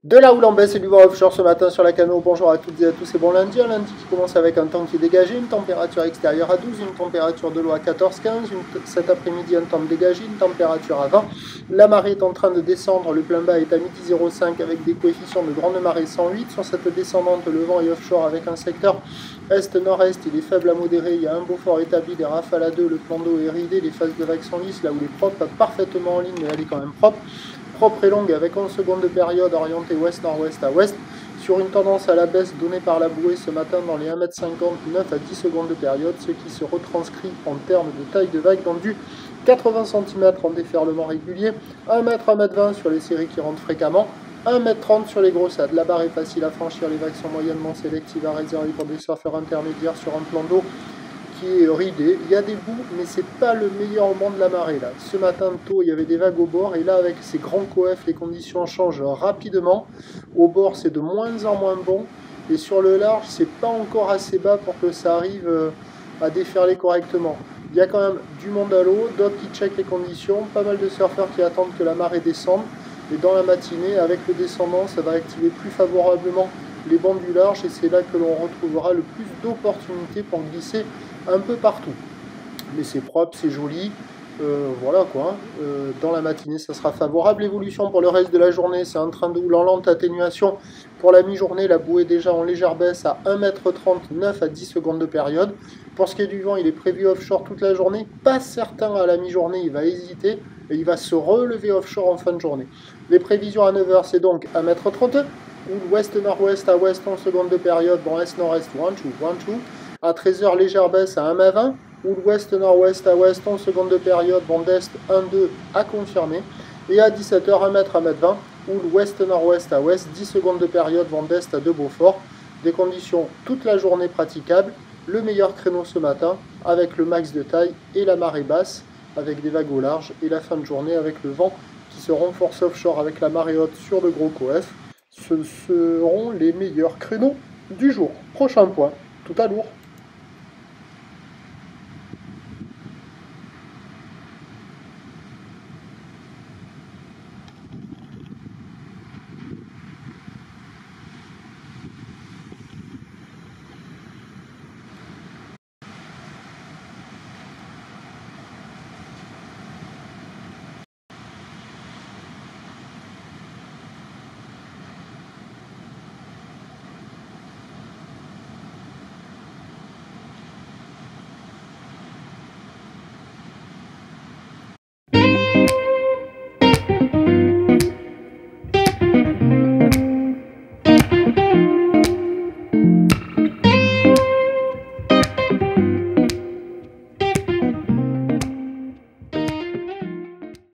De la houle en baisse et du vent offshore ce matin sur la Cano. Bonjour à toutes et à tous, c'est bon lundi. Un lundi qui commence avec un temps qui est dégagé, une température extérieure à 12, une température de l'eau à 14-15, cet après-midi un temps dégagé, une température à 20. La marée est en train de descendre, le plein bas est à midi 05 avec des coefficients de grande marée 108. Sur cette descendante, le vent est offshore avec un secteur est-nord-est, il est faible à modéré, il y a un beau fort établi, des rafales à 2, le plan d'eau est ridé, les phases de vagues sont lisses, là où les propres, pas parfaitement en ligne, mais elle est quand même propre. Propre et longue avec 11 secondes de période orientée ouest-nord-ouest à ouest, sur une tendance à la baisse donnée par la bouée ce matin dans les 1,50 m, 9 à 10 secondes de période, ce qui se retranscrit en termes de taille de vague dans du 80 cm en déferlement régulier, 1 m, 1 m 20 sur les séries qui rentrent fréquemment, 1 m 30 sur les grossades. La barre est facile à franchir, les vagues sont moyennement sélectives à réserver pour des surfeurs intermédiaires sur un plan d'eau qui est ridé. Il y a des bouts, mais c'est pas le meilleur moment de la marée là. Ce matin tôt, il y avait des vagues au bord, et là avec ces grands coefs, les conditions changent rapidement. Au bord, c'est de moins en moins bon, et sur le large, c'est pas encore assez bas pour que ça arrive à déferler correctement. Il y a quand même du monde à l'eau, d'autres qui checkent les conditions, pas mal de surfeurs qui attendent que la marée descende, et dans la matinée, avec le descendant, ça va activer plus favorablement les bancs du large, et c'est là que l'on retrouvera le plus d'opportunités pour glisser un peu partout. Mais c'est propre, c'est joli, voilà quoi. Dans la matinée, ça sera favorable. L'évolution pour le reste de la journée, c'est un train de houle en lente atténuation. Pour la mi-journée, la bouée est déjà en légère baisse à 1 m 30, 9 à 10 secondes de période. Pour ce qui est du vent, il est prévu offshore toute la journée. Pas certain à la mi-journée, il va hésiter et il va se relever offshore en fin de journée. Les prévisions à 9 h, c'est donc 1 m 30, ou ouest-nord-ouest à ouest 11 secondes de période, bon est-nord-est, 1-2. À 13 h, légère baisse à 1 m 20, ou l'ouest-nord-ouest à ouest 11 secondes de période, vent d'est 1-2 à confirmer. Et à 17 h, 1 m, 1 m 20, ou l'ouest-nord-ouest à ouest 10 secondes de période, vent d'est à 2 Beaufort. Des conditions toute la journée praticables. Le meilleur créneau ce matin avec le max de taille et la marée basse avec des vagues au large. Et la fin de journée avec le vent qui se renforce offshore avec la marée haute sur de gros coefs. Ce seront les meilleurs créneaux du jour. Prochain point, tout à lourd.